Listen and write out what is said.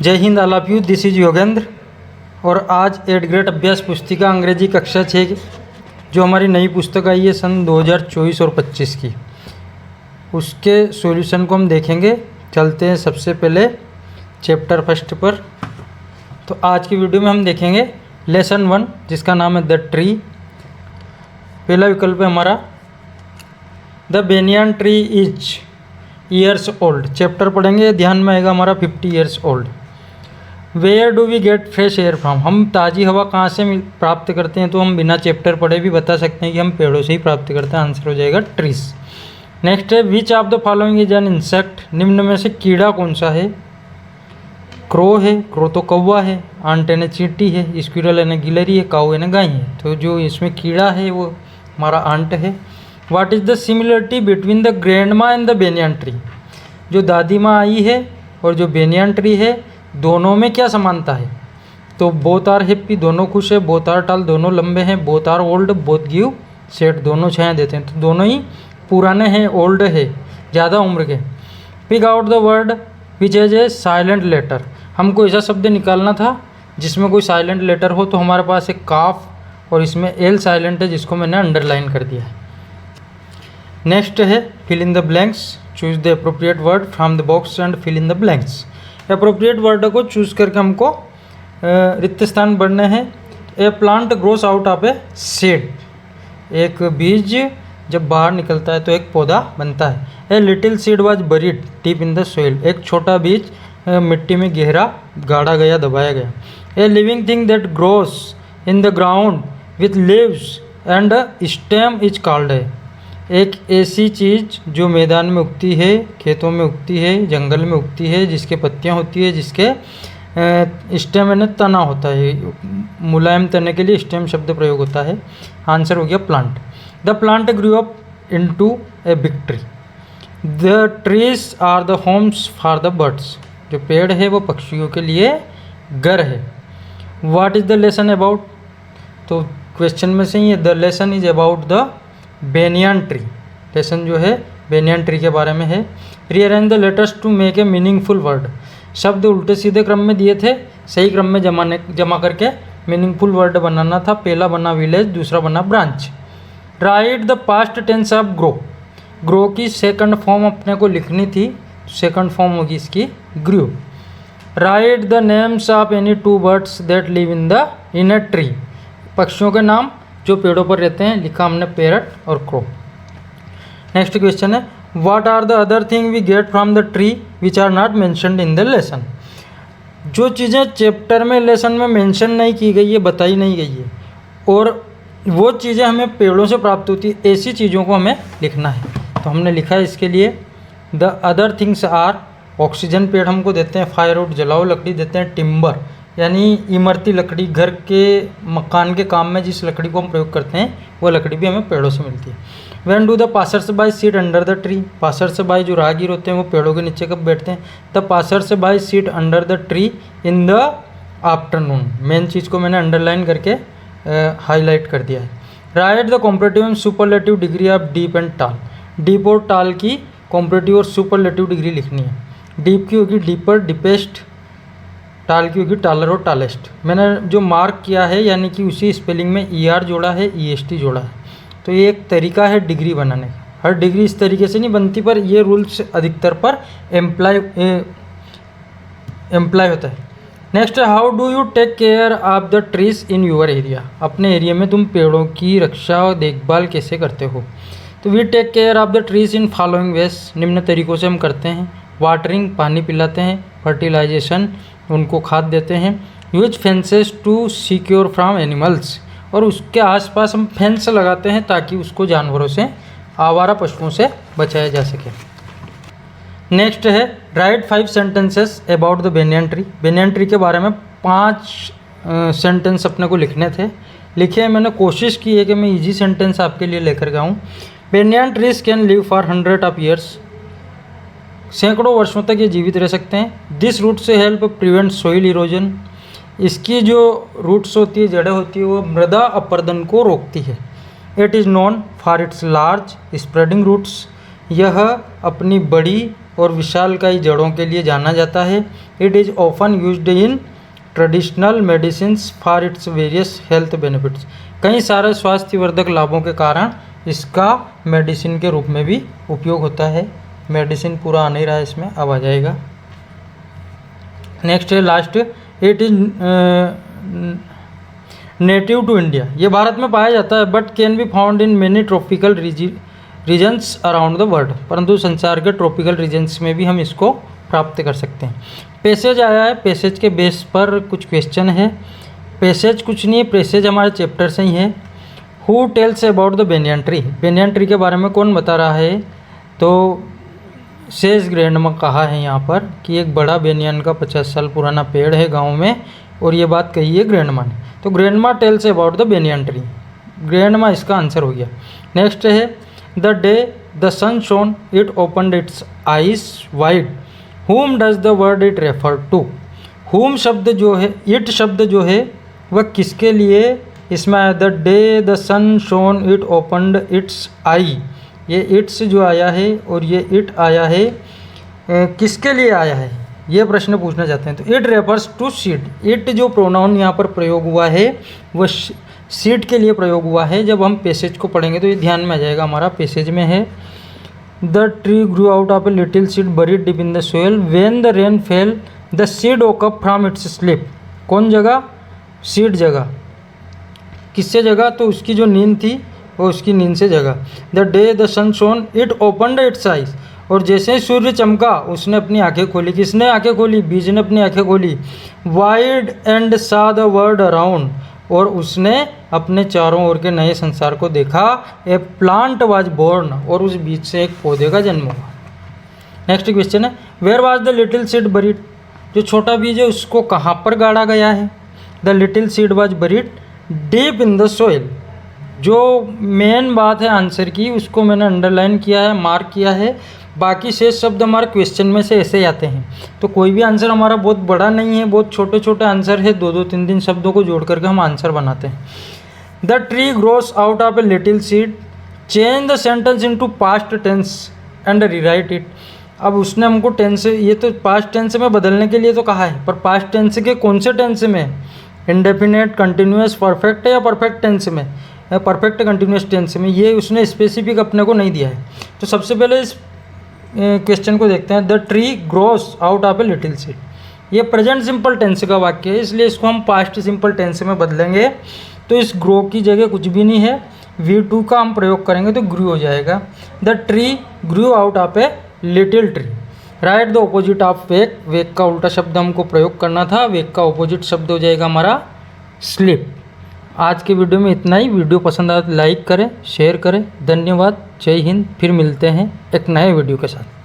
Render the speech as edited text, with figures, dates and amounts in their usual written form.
जय Hind all of you, this is Yogendra. और आज एट ग्रेड अभ्यास पुस्तिका अंग्रेजी कक्षा 6 जो हमारी नई पुस्तक आई है सन 2024 और 25 की, उसके सॉल्यूशन को हम देखेंगे। चलते हैं सबसे पहले चैप्टर फर्स्ट पर। तो आज की वीडियो में हम देखेंगे लेसन 1 जिसका नाम है द ट्री। पहला विकल्प है हमारा the banyan tree is years old. Chapter पढ़ेंगे, ध्यान में आएगा हमारा 50 years old. Where do we get fresh air from. हम ताज़ी हवा कहाँ से प्राप्त करते हैं, तो हम बिना चैप्टर पढ़े भी बता सकते हैं कि हम पेड़ों से ही प्राप्त करते हैं। आंसर हो जाएगा ट्रीज। नेक्स्ट है which of the following is an insect. निम्न में से कीड़ा कौन सा है। क्रो है, क्रो तो कौवा है। आंट यानी चींटी है। स्क्विरल यानी गिलहरी है। काऊ यानी गाय है। तो जो इसमें कीड़ा है वो हमारा आंट है। What is the similarity between the grandma and the banyan tree. जो दादी माँ आई है और जो बेनियन ट्री है, दोनों में क्या समानता है। तो बोथ आर हैप्पी, दोनों खुश है। बोथ आर टाल, दोनों लंबे हैं। Both are old, both give shade, दोनों छाया देते हैं। तो दोनों ही पुराने हैं, ओल्ड है, ज़्यादा उम्र के। Pick out the word which has a silent letter. हमको ऐसा शब्द निकालना था जिसमें कोई साइलेंट लेटर हो। तो हमारे पास एक काफ और इसमें एल साइलेंट है जिसको मैंने अंडरलाइन कर दिया है। नेक्स्ट है fill in the blanks. Choose the appropriate word from the box and fill in the blanks. Appropriate word को चूज करके हमको रिक्त स्थान भरने हैं। A plant grows out of a seed. एक बीज जब बाहर निकलता है तो एक पौधा बनता है। ए little seed was buried deep in the soil. एक छोटा बीज मिट्टी में गहरा गाड़ा गया, दबाया गया। A living thing that grows in the ground with leaves and stem is called है। एक ऐसी चीज़ जो मैदान में उगती है, खेतों में उगती है, जंगल में उगती है, जिसके पत्तियां होती है, जिसके स्टेम यानी तना होता है। मुलायम तने के लिए स्टेम शब्द प्रयोग होता है। आंसर हो गया plant. The plant grew up into a big tree. The trees are the homes for the birds. जो पेड़ है वो पक्षियों के लिए घर है। What is the lesson about. तो क्वेश्चन में से ही है the lesson is about the banyan tree. Lesson जो है बेनियन ट्री के बारे में है। Rearrange the letters to make a meaningful word. शब्द उल्टे सीधे क्रम में दिए थे, सही क्रम में जमा करके मीनिंगफुल वर्ड बनाना था। पहला बना विलेज, दूसरा बना branch. Write the past tense of grow. Grow की सेकंड फॉर्म अपने को लिखनी थी, सेकंड फॉर्म होगी इसकी grew. Write the names of any two birds that live in a tree. पक्षियों के नाम जो पेड़ों पर रहते हैं, लिखा हमने पैरट और क्रो। नेक्स्ट क्वेश्चन है what are the other thing we get from the tree which are not mentioned in the lesson. जो चीज़ें चैप्टर में लेसन में मेंशन नहीं की गई है, बताई नहीं गई है, और वो चीज़ें हमें पेड़ों से प्राप्त होती है, ऐसी चीज़ों को हमें लिखना है। तो हमने लिखा है इसके लिए the other things are oxygen पेड़ हमको देते हैं, फायरवुड जलाओ लकड़ी देते हैं, टिम्बर यानी इमरती लकड़ी, घर के मकान के काम में जिस लकड़ी को हम प्रयोग करते हैं वो लकड़ी भी हमें पेड़ों से मिलती है। When do the passers by sit under the tree. Passers bye जो राहगीर होते हैं वो पेड़ों के नीचे कब बैठते हैं। The passers by sit under the tree in the afternoon. Main चीज़ को मैंने अंडरलाइन करके हाईलाइट कर दिया है। Write the comparative and superlative degree of deep and tall. Deep और टाल की कॉम्परेटिव और सुपरलेटिव डिग्री लिखनी है। डीप की होगी डीपर, डिपेस्ट। टाल की होगी टालर और टालेस्ट। मैंने जो मार्क किया है यानी कि उसी स्पेलिंग में ER जोड़ा है, EST जोड़ा है। तो ये एक तरीका है डिग्री बनाने का। हर डिग्री इस तरीके से नहीं बनती, पर ये रूल्स अधिकतर पर एम्प्लॉय होता है। Next, how do you take care of the trees in your area. अपने एरिया में तुम पेड़ों की रक्षा और देखभाल कैसे करते हो। तो we take care of the trees in following ways. निम्न तरीकों से हम करते हैं। वाटरिंग, पानी पिलाते हैं। फर्टिलाइजेशन, उनको खाद देते हैं। Use fences to secure from animals, और उसके आसपास हम फेंस लगाते हैं ताकि उसको जानवरों से, आवारा पशुओं से बचाया जा सके। नेक्स्ट है right 5 sentences about the banyan tree. Banyan tree के बारे में 5 सेंटेंस अपने को लिखने थे, लिखे हैं। मैंने कोशिश की है कि मैं इजी सेंटेंस आपके लिए लेकर के आऊँ। Banyan trees can live for 100 of years. सैकड़ों वर्षों तक ये जीवित रह सकते हैं। दिस रूट से हेल्प प्रिवेंट सोइल इरोजन। इसकी जो रूट्स होती है, जड़ें होती है, वो मृदा अपरदन को रोकती है। It is known for its large spreading roots. यह अपनी बड़ी और विशालकाय जड़ों के लिए जाना जाता है। It is often used in traditional medicines for its various health benefits. कई सारे स्वास्थ्यवर्धक लाभों के कारण इसका मेडिसिन के रूप में भी उपयोग होता है। मेडिसिन पूरा आ नहीं रहा है इसमें, अब आ जाएगा। नेक्स्ट है last, it is native to India. ये भारत में पाया जाता है but can be found in many tropical regions around the world. परंतु संसार के ट्रॉपिकल रीजन्स में भी हम इसको प्राप्त कर सकते हैं। पैसेज आया है, पैसेज के बेस पर कुछ क्वेश्चन है। पैसेज कुछ नहीं है, पैसेज हमारे चैप्टर से ही है। Who tells about the banyan tree. Banyan tree के बारे में कौन बता रहा है? तो सेज ग्रैंडमा कहा है यहाँ पर कि एक बड़ा बेनियन का 50 साल पुराना पेड़ है गांव में, और ये बात कही है ग्रैंडमा ने। तो grandma tells about the banyan tree, grandma इसका आंसर हो गया। नेक्स्ट है the day the sun shone it opened its eyes wide. Whom does the word it refer to. Whom शब्द जो है, इट शब्द जो है वह किसके लिए इसमें आया? The day the sun shone it opened its eye. ये इट्स जो आया है और ये इट आया है, किसके लिए आया है ये प्रश्न पूछना चाहते हैं। तो it refers to seed. It जो प्रोनाउन यहाँ पर प्रयोग हुआ है वह सीड के लिए प्रयोग हुआ है। जब हम पैसेज को पढ़ेंगे तो ये ध्यान में आ जाएगा। हमारा पैसेज में है the tree grew out of a little seed buried deep in the soil when the rain fail the seed woke up from its sleep. कौन जगह? सीड जगह। किससे जगह? तो उसकी जो नींद थी वो उसकी नींद से जगह। The day the sun shone it opened its eyes. और जैसे ही सूर्य चमका उसने अपनी आंखें खोली। किसने आंखें खोली? बीज ने अपनी आंखें खोली। वाइड एंड सा द वर्ल्ड अराउंड। और उसने अपने चारों ओर के नए संसार को देखा। A plant was born. और उस बीज से एक पौधे का जन्म हुआ। नेक्स्ट क्वेश्चन है where was the little seed buried. जो छोटा बीज है उसको कहाँ पर गाड़ा गया है? The little seed was buried deep in the soil. जो मेन बात है आंसर की उसको मैंने अंडरलाइन किया है, मार्क किया है। बाकी शेष शब्द हमारे क्वेश्चन में से ऐसे ही आते हैं। तो कोई भी आंसर हमारा बहुत बड़ा नहीं है, बहुत छोटे छोटे आंसर है। 2-2, 3-3 शब्दों को जोड़ करके हम आंसर बनाते हैं। The tree grows out of a little seed change the sentence into past tense and rewrite it. अब उसने हमको टेंस, ये तो पास्ट टेंस में बदलने के लिए तो कहा है, पर पास्ट टेंस के कौन से टेंस में? इंडेफिनेट, कंटिन्यूअस, परफेक्ट है या परफेक्ट टेंस में? परफेक्ट कंटिन्यूअस टेंस में। ये उसने स्पेसिफिक अपने को नहीं दिया है। तो सबसे पहले इस क्वेश्चन को देखते हैं। The tree grows out of a little seed. ये प्रेजेंट सिंपल टेंस का वाक्य है, इसलिए इसको हम पास्ट सिंपल टेंस में बदलेंगे। तो इस ग्रो की जगह कुछ भी नहीं है, V2 का हम प्रयोग करेंगे तो ग्रू हो जाएगा। The tree grew out of a little tree. Write the opposite of wake. Wake का उल्टा शब्द हमको प्रयोग करना था। वेक का ऑपोजिट शब्द हो जाएगा हमारा स्लीप। आज के वीडियो में इतना ही। वीडियो पसंद आए तो लाइक करें, शेयर करें। धन्यवाद। जय हिंद। फिर मिलते हैं एक नए वीडियो के साथ।